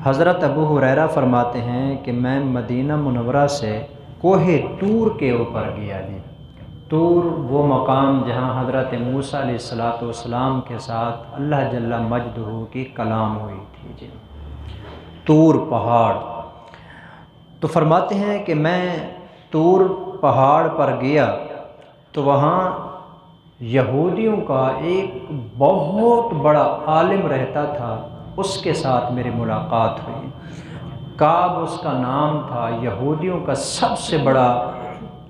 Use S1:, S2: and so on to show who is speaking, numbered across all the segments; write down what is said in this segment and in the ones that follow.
S1: حضرت ابو ہریرہ فرماتے ہیں کہ میں مدینہ منورہ سے کوہ طور کے اوپر گیا جی۔ طور وہ مقام جہاں حضرت موسیٰ علیہ السلام کے ساتھ اللہ جل مجدہ کی کلام ہوئی تھی جی، طور پہاڑ۔ تو فرماتے ہیں کہ میں طور پہاڑ پر گیا تو وہاں یہودیوں کا ایک بہت بڑا عالم رہتا تھا، اس کے ساتھ میری ملاقات ہوئی۔ کعب اس کا نام تھا، یہودیوں کا سب سے بڑا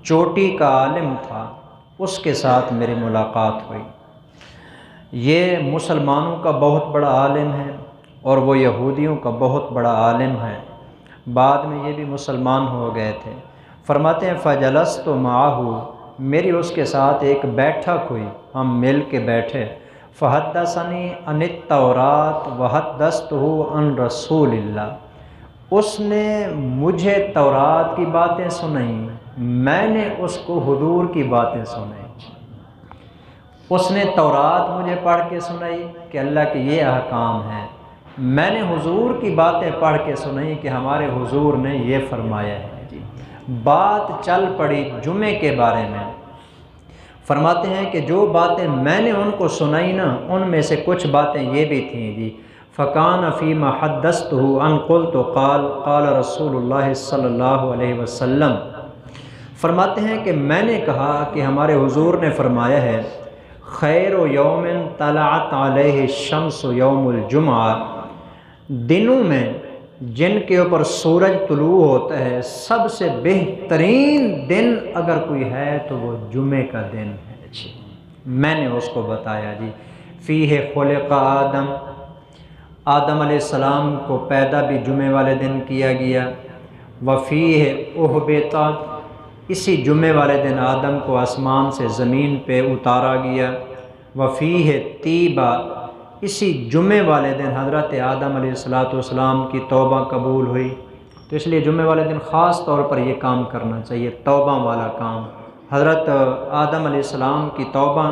S1: چوٹی کا عالم تھا، اس کے ساتھ میری ملاقات ہوئی۔ یہ مسلمانوں کا بہت بڑا عالم ہے اور وہ یہودیوں کا بہت بڑا عالم ہے، بعد میں یہ بھی مسلمان ہو گئے تھے۔ فرماتے ہیں فجلست معہ، میری اس کے ساتھ ایک بیٹھک ہوئی، ہم مل کے بیٹھے۔ فحدثنی عن التوراۃ وحدثتہ عن رسول اللہ، اس نے مجھے تورات کی باتیں سنائیں، میں نے اس کو حضور کی باتیں سنائیں۔ اس نے تورات مجھے پڑھ کے سنائی کہ اللہ کے یہ احکام ہیں، میں نے حضور کی باتیں پڑھ کے سنائی کہ ہمارے حضور نے یہ فرمایا ہے جی۔ بات چل پڑی جمعے کے بارے میں۔ فرماتے ہیں کہ جو باتیں میں نے ان کو سنائی نا، ان میں سے کچھ باتیں یہ بھی تھیں جی۔ فَكَانَ فِيمَا حَدَّثْتُهُ أَنْ قُلْتُ قَالَ رسول اللہ صلی اللہ علیہ وسلم، فرماتے ہیں کہ میں نے کہا کہ ہمارے حضور نے فرمایا ہے خیر یوم طلعت علیہ الشمس یوم الجمعہ، دنوں میں جن کے اوپر سورج طلوع ہوتا ہے سب سے بہترین دن اگر کوئی ہے تو وہ جمعے کا دن ہے جی۔ میں نے اس کو بتایا جی۔ فیہ خلق آدم، آدم علیہ السلام کو پیدا بھی جمعے والے دن کیا گیا۔ وفیہ اہبط، اسی جمعے والے دن آدم کو آسمان سے زمین پہ اتارا گیا۔ وفیہ طیبہ، اسی جمعے والے دن حضرت آدم علیہ السلام کی توبہ قبول ہوئی۔ تو اس لیے جمعے والے دن خاص طور پر یہ کام کرنا چاہیے، توبہ والا کام۔ حضرت آدم علیہ السلام کی توبہ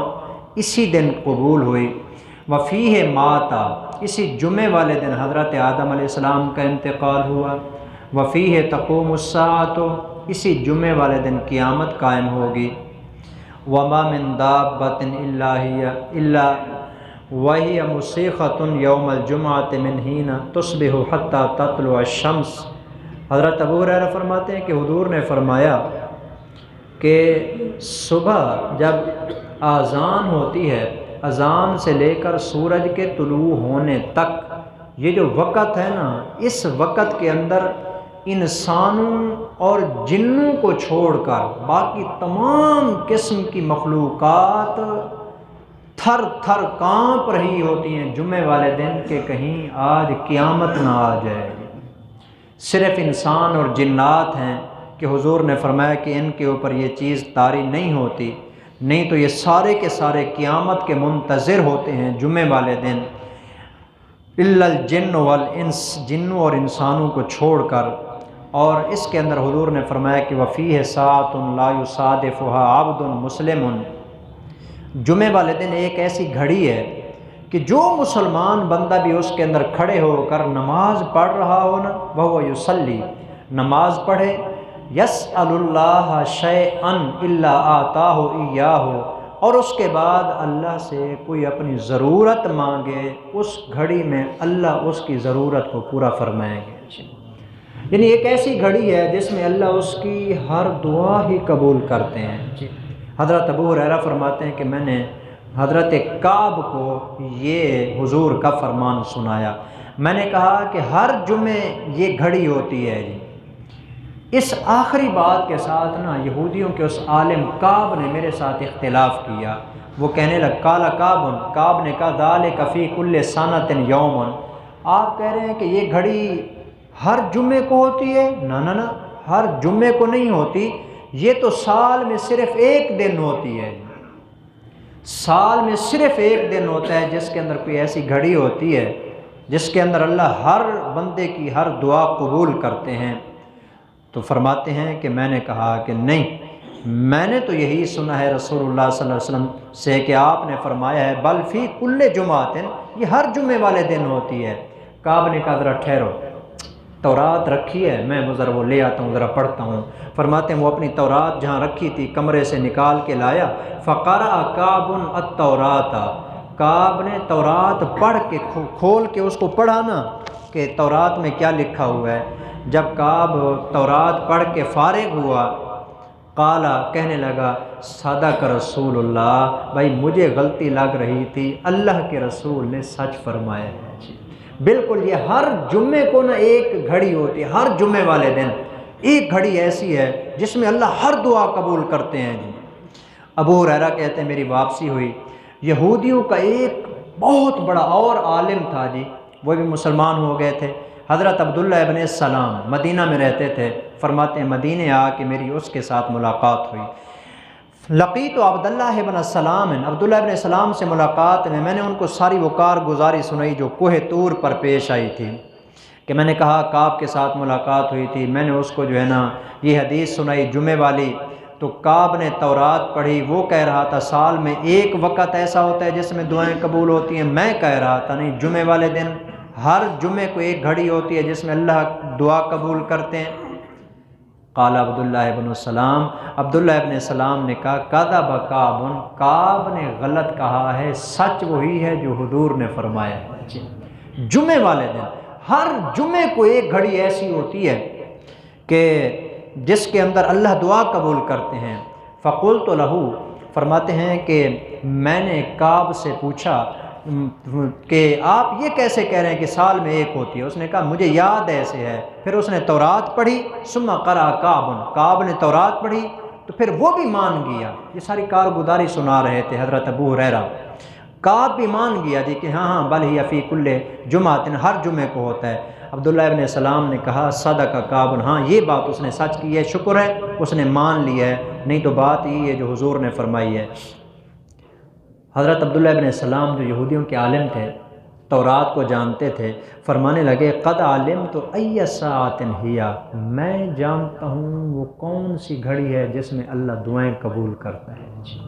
S1: اسی دن قبول ہوئی۔ وفیہ ماتا، اسی جمعے والے دن حضرت آدم علیہ السلام کا انتقال ہوا۔ وفیہ تقوم الساعۃ، اسی جمعے والے دن قیامت قائم ہوگی۔ وما من دابۃ الا وہی مسیخۃ یوم الجمعۃ من حین تصبح حتی تطلع الشمس۔ حضرت ابو ہریرہ فرماتے ہیں کہ حضور نے فرمایا کہ صبح جب اذان ہوتی ہے، اذان سے لے کر سورج کے طلوع ہونے تک یہ جو وقت ہے نا، اس وقت کے اندر انسانوں اور جنوں کو چھوڑ کر باقی تمام قسم کی مخلوقات تھر تھر کانپ رہی ہوتی ہیں جمعے والے دن کہ کہیں آج قیامت نہ آ جائے۔ صرف انسان اور جنات ہیں کہ حضور نے فرمایا کہ ان کے اوپر یہ چیز طاری نہیں ہوتی، نہیں تو یہ سارے کے سارے قیامت کے منتظر ہوتے ہیں جمعے والے دن۔ الا الجن والانس، جنوں اور انسانوں کو چھوڑ کر۔ اور اس کے اندر حضور نے فرمایا کہ وفیہ ساعۃ لا یصادفها عبد مسلم، جمعے والے دن ایک ایسی گھڑی ہے کہ جو مسلمان بندہ بھی اس کے اندر کھڑے ہو کر نماز پڑھ رہا ہو نا، وہو یصلی، نماز پڑھے، یسأل اللہ شیئا الا آتاہ ایاہ، اور اس کے بعد اللہ سے کوئی اپنی ضرورت مانگے، اس گھڑی میں اللہ اس کی ضرورت کو پورا فرمائیں گے۔ یعنی ایک ایسی گھڑی ہے جس میں اللہ اس کی ہر دعا ہی قبول کرتے ہیں جی۔ حضرت ابو ہریرہ فرماتے ہیں کہ میں نے حضرت کعب کو یہ حضور کا فرمان سنایا۔ میں نے کہا کہ ہر جمعے یہ گھڑی ہوتی ہے جی۔ اس آخری بات کے ساتھ نا یہودیوں کے اس عالم کعب نے میرے ساتھ اختلاف کیا۔ وہ کہنے لگا قال کعب، کعب نے کہا ذالک فی کل سنۃ یوم، آپ کہہ رہے ہیں کہ یہ گھڑی ہر جمعے کو ہوتی ہے؟ نہ، ہر جمعے کو نہیں ہوتی، یہ تو سال میں صرف ایک دن ہوتی ہے، سال میں صرف ایک دن ہوتا ہے جس کے اندر کوئی ایسی گھڑی ہوتی ہے جس کے اندر اللہ ہر بندے کی ہر دعا قبول کرتے ہیں۔ تو فرماتے ہیں کہ میں نے کہا کہ نہیں، میں نے تو یہی سنا ہے رسول اللہ صلی اللہ علیہ وسلم سے کہ آپ نے فرمایا ہے بل فی کل جمعۃ، یہ ہر جمعے والے دن ہوتی ہے۔ کعب نے کہا ذرا ٹھہرو، تورات رکھی ہے، میں وہ ذرا وہ لے آتا ہوں، ذرا پڑھتا ہوں۔ فرماتے ہیں وہ اپنی تورات جہاں رکھی تھی کمرے سے نکال کے لایا، فقرأ کعب التوراۃ، کعب نے تورات پڑھ کے کھول کے اس کو پڑھا نا کہ تورات میں کیا لکھا ہوا ہے۔ جب کعب تورات پڑھ کے فارغ ہوا، قالا کہنے لگا صدق رسول اللہ، بھائی مجھے غلطی لگ رہی تھی، اللہ کے رسول نے سچ فرمایا ہے۔ بالکل یہ ہر جمعے کو نا ایک گھڑی ہوتی ہے، ہر جمعے والے دن ایک گھڑی ایسی ہے جس میں اللہ ہر دعا قبول کرتے ہیں جی۔ ابو ہریرہ کہتے ہیں میری واپسی ہوئی، یہودیوں کا ایک بہت بڑا اور عالم تھا جی، وہ بھی مسلمان ہو گئے تھے، حضرت عبداللہ ابن السلام، مدینہ میں رہتے تھے۔ فرماتے ہیں مدینہ آ کے میری اس کے ساتھ ملاقات ہوئی، لقیت عبداللہ ابن السلام، عبداللہ ابن السلام سے ملاقات میں نے ان کو ساری وہ کارگزاری سنائی جو کوہ طور پر پیش آئی تھی، کہ میں نے کہا کعب کے ساتھ ملاقات ہوئی تھی، میں نے اس کو جو ہے نا یہ حدیث سنائی جمعے والی، تو کعب نے تورات پڑھی، وہ کہہ رہا تھا سال میں ایک وقت ایسا ہوتا ہے جس میں دعائیں قبول ہوتی ہیں، میں کہہ رہا تھا نہیں، جمعے والے دن ہر جمعے کو ایک گھڑی ہوتی ہے جس میں اللہ دعا قبول کرتے ہیں۔ قال عبداللہ ابن السلام، عبداللہ ابن السلام نے کہا کذب کعب، کعب نے غلط کہا ہے، سچ وہی ہے جو حضور نے فرمایا ہے۔ جمعے والے دن ہر جمعے کو ایک گھڑی ایسی ہوتی ہے کہ جس کے اندر اللہ دعا قبول کرتے ہیں۔ فقلت لہ، فرماتے ہیں کہ میں نے کعب سے پوچھا کہ آپ یہ کیسے کہہ رہے ہیں کہ سال میں ایک ہوتی ہے؟ اس نے کہا مجھے یاد ایسے ہے۔ پھر اس نے تورات پڑھی، ثم قرأ کعب، کعب نے تورات پڑھی تو پھر وہ بھی مان گیا۔ یہ ساری کارگزاری سنا رہے تھے حضرت ابو ہریرہ، کعب بھی مان گیا جی کہ ہاں بل ہی فی کل جمعۃ، ہر جمعے کو ہوتا ہے۔ عبداللہ ابن السلام نے کہا صدق کعب، ہاں یہ بات اس نے سچ کی ہے، شکر ہے اس نے مان لیا ہے، نہیں تو بات یہ ہے جو حضور نے فرمائی ہے۔ حضرت عبداللہ ابن السلام جو یہودیوں کے عالم تھے، تورات کو جانتے تھے، فرمانے لگے قد علمت ای ساعۃ ہی، میں جانتا ہوں وہ کون سی گھڑی ہے جس میں اللہ دعائیں قبول کرتا ہے جی،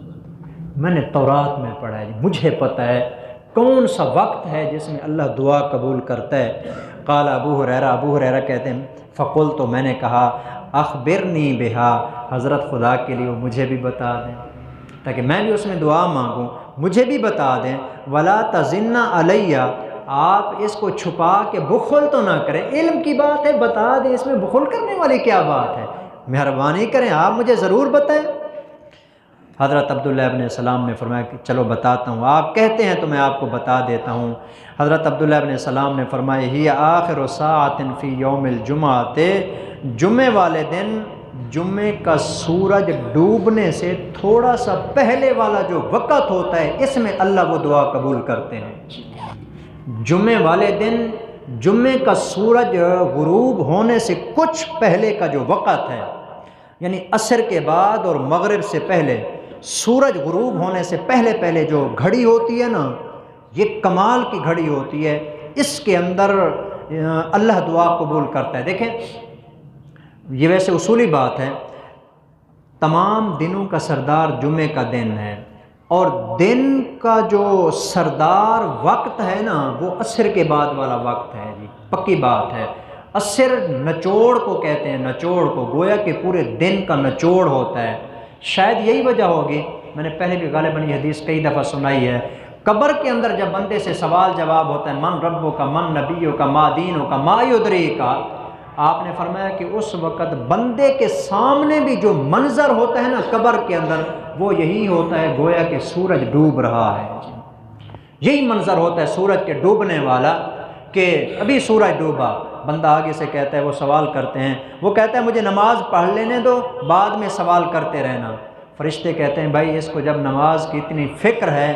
S1: میں نے تورات میں پڑھا ہے، مجھے پتہ ہے کون سا وقت ہے جس میں اللہ دعا قبول کرتا ہے۔ قال ابو ہریرہ کہتے ہیں فقلت، تو میں نے کہا اخبرنی بہا، حضرت خدا کے لیے مجھے بھی بتا دیں تاکہ میں بھی اس میں دعا مانگوں، مجھے بھی بتا دیں۔ ولا تزن علیہ، آپ اس کو چھپا کے بخل تو نہ کریں، علم کی بات ہے بتا دیں، اس میں بخل کرنے والی کیا بات ہے، مہربانی کریں آپ مجھے ضرور بتائیں۔ حضرت عبداللہ ابن السلام نے فرمایا کہ چلو بتاتا ہوں، آپ کہتے ہیں تو میں آپ کو بتا دیتا ہوں۔ حضرت عبداللہ ابن السلام نے فرمایا ہی آخر ساعت فی یوم الجمعہ، جمعے والے دن جمعے کا سورج ڈوبنے سے تھوڑا سا پہلے والا جو وقت ہوتا ہے، اس میں اللہ وہ دعا قبول کرتے ہیں۔ جمعے والے دن جمعے کا سورج غروب ہونے سے کچھ پہلے کا جو وقت ہے، یعنی عصر کے بعد اور مغرب سے پہلے، سورج غروب ہونے سے پہلے جو گھڑی ہوتی ہے نا، یہ کمال کی گھڑی ہوتی ہے، اس کے اندر اللہ دعا قبول کرتا ہے۔ دیکھیں یہ ویسے اصولی بات ہے، تمام دنوں کا سردار جمعے کا دن ہے، اور دن کا جو سردار وقت ہے نا وہ عصر کے بعد والا وقت ہے جی، پکی بات ہے۔ عصر نچوڑ کو کہتے ہیں، نچوڑ کو، گویا کہ پورے دن کا نچوڑ ہوتا ہے۔ شاید یہی وجہ ہوگی، میں نے پہلے بھی غالباً یہ حدیث کئی دفعہ سنائی ہے، قبر کے اندر جب بندے سے سوال جواب ہوتا ہے من ربو کا، من نبیوں کا، ما دینوں کا، ما یدری کا، آپ نے فرمایا کہ اس وقت بندے کے سامنے بھی جو منظر ہوتا ہے نا قبر کے اندر، وہ یہی ہوتا ہے گویا کہ سورج ڈوب رہا ہے، یہی منظر ہوتا ہے سورج کے ڈوبنے والا، کہ ابھی سورج ڈوبا، بندہ آگے سے کہتا ہے، وہ سوال کرتے ہیں، وہ کہتا ہے مجھے نماز پڑھ لینے دو، بعد میں سوال کرتے رہنا۔ فرشتے کہتے ہیں بھائی اس کو جب نماز کی اتنی فکر ہے،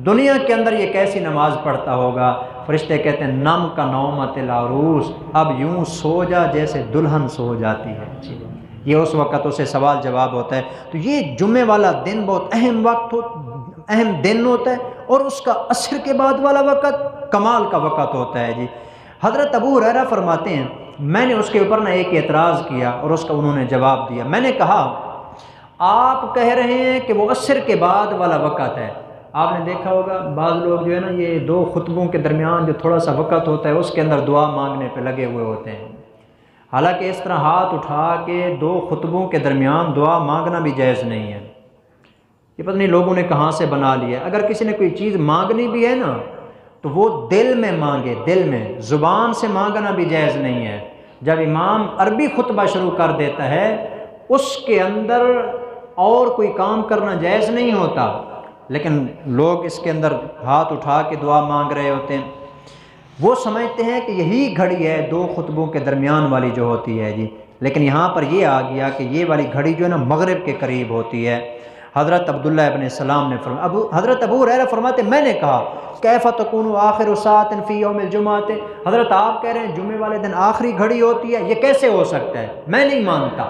S1: دنیا کے اندر یہ کیسی نماز پڑھتا ہوگا؟ فرشتے کہتے ہیں نم کا نومت العروس، اب یوں سو جا جیسے دلہن سو جاتی ہے۔ یہ اس وقت اسے سوال جواب ہوتا ہے۔ تو یہ جمعے والا دن بہت اہم وقت اہم دن ہوتا ہے، اور اس کا عصر کے بعد والا وقت کمال کا وقت ہوتا ہے جی۔ حضرت ابو ہریرہ فرماتے ہیں میں نے اس کے اوپر نہ ایک اعتراض کیا اور اس کا انہوں نے جواب دیا۔ میں نے کہا آپ کہہ رہے ہیں کہ وہ عصر کے بعد والا وقت ہے، آپ نے دیکھا ہوگا بعض لوگ جو ہے نا یہ دو خطبوں کے درمیان جو تھوڑا سا وقت ہوتا ہے اس کے اندر دعا مانگنے پہ لگے ہوئے ہوتے ہیں، حالانکہ اس طرح ہاتھ اٹھا کے دو خطبوں کے درمیان دعا مانگنا بھی جائز نہیں ہے۔ یہ پتہ نہیں لوگوں نے کہاں سے بنا لیا، اگر کسی نے کوئی چیز مانگنی بھی ہے نا تو وہ دل میں مانگے، دل میں، زبان سے مانگنا بھی جائز نہیں ہے۔ جب امام عربی خطبہ شروع کر دیتا ہے اس کے اندر اور کوئی کام کرنا جائز نہیں ہوتا، لیکن لوگ اس کے اندر ہاتھ اٹھا کے دعا مانگ رہے ہوتے ہیں، وہ سمجھتے ہیں کہ یہی گھڑی ہے دو خطبوں کے درمیان والی جو ہوتی ہے جی، لیکن یہاں پر یہ آ گیا کہ یہ والی گھڑی جو ہے نا مغرب کے قریب ہوتی ہے۔ حضرت عبداللہ ابن سلام نے فرمایا، حضرت ابو ہریرہ فرماتے میں نے کہا کیف تکون آخر ساعت فی یوم الجمعہ، حضرت آپ کہہ رہے ہیں جمعے والے دن آخری گھڑی ہوتی ہے، یہ کیسے ہو سکتا ہے؟ میں نہیں مانتا۔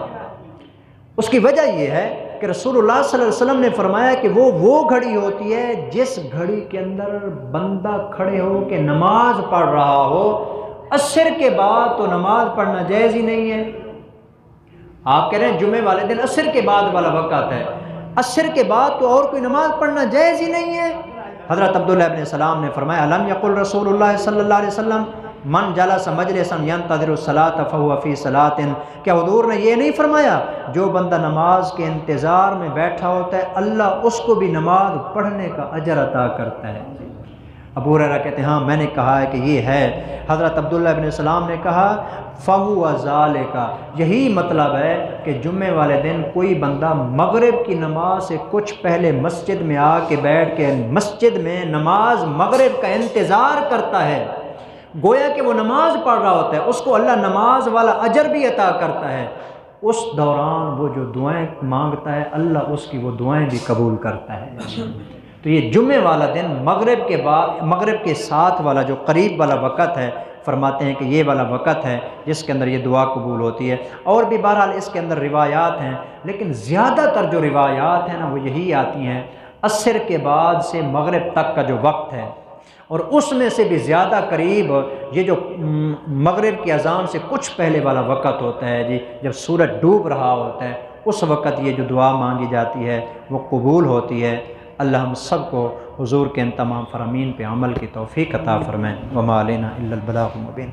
S1: اس کی وجہ یہ ہے کہ رسول اللہ صلی اللہ علیہ وسلم نے فرمایا کہ وہ گھڑی ہوتی ہے جس گھڑی کے اندر بندہ کھڑے ہو کے نماز پڑھ رہا ہو، عصر کے بعد تو نماز پڑھنا جائز ہی نہیں ہے۔ آپ کہہ رہے ہیں جمعے والے دن عصر کے بعد والا وقت ہے، عصر کے بعد تو اور کوئی نماز پڑھنا جائز ہی نہیں ہے۔ حضرت عبداللہ ابن سلام نے فرمایا الم یقل رسول اللہ صلی اللہ علیہ وسلم من جلس مجلسا ينتظر الصلاة فهو في صلاة، کیا حضور نے یہ نہیں فرمایا جو بندہ نماز کے انتظار میں بیٹھا ہوتا ہے اللہ اس کو بھی نماز پڑھنے کا اجر عطا کرتا ہے؟ ابو ہریرہ کہتے ہیں ہاں میں نے کہا ہے کہ یہ ہے۔ حضرت عبداللہ ابن سلام نے کہا فَهُوَ ذَلِكَ، یہی مطلب ہے کہ جمعے والے دن کوئی بندہ مغرب کی نماز سے کچھ پہلے مسجد میں آ کے بیٹھ کے مسجد میں نماز مغرب کا انتظار کرتا ہے، گویا کہ وہ نماز پڑھ رہا ہوتا ہے، اس کو اللہ نماز والا اجر بھی عطا کرتا ہے، اس دوران وہ جو دعائیں مانگتا ہے اللہ اس کی وہ دعائیں بھی قبول کرتا ہے۔ تو یہ جمعے والا دن مغرب کے بعد، مغرب کے ساتھ والا جو قریب والا وقت ہے، فرماتے ہیں کہ یہ والا وقت ہے جس کے اندر یہ دعا قبول ہوتی ہے۔ اور بھی بہرحال اس کے اندر روایات ہیں، لیکن زیادہ تر جو روایات ہیں نا وہ یہی آتی ہیں عصر کے بعد سے مغرب تک کا جو وقت ہے، اور اس میں سے بھی زیادہ قریب یہ جو مغرب کی اذان سے کچھ پہلے والا وقت ہوتا ہے جی، جب سورج ڈوب رہا ہوتا ہے اس وقت یہ جو دعا مانگی جاتی ہے وہ قبول ہوتی ہے۔ اللہ ہم سب کو حضور کے ان تمام فرامین پہ عمل کی توفیق عطا فرمائیں۔ وما علینا الا البلاغ المبین۔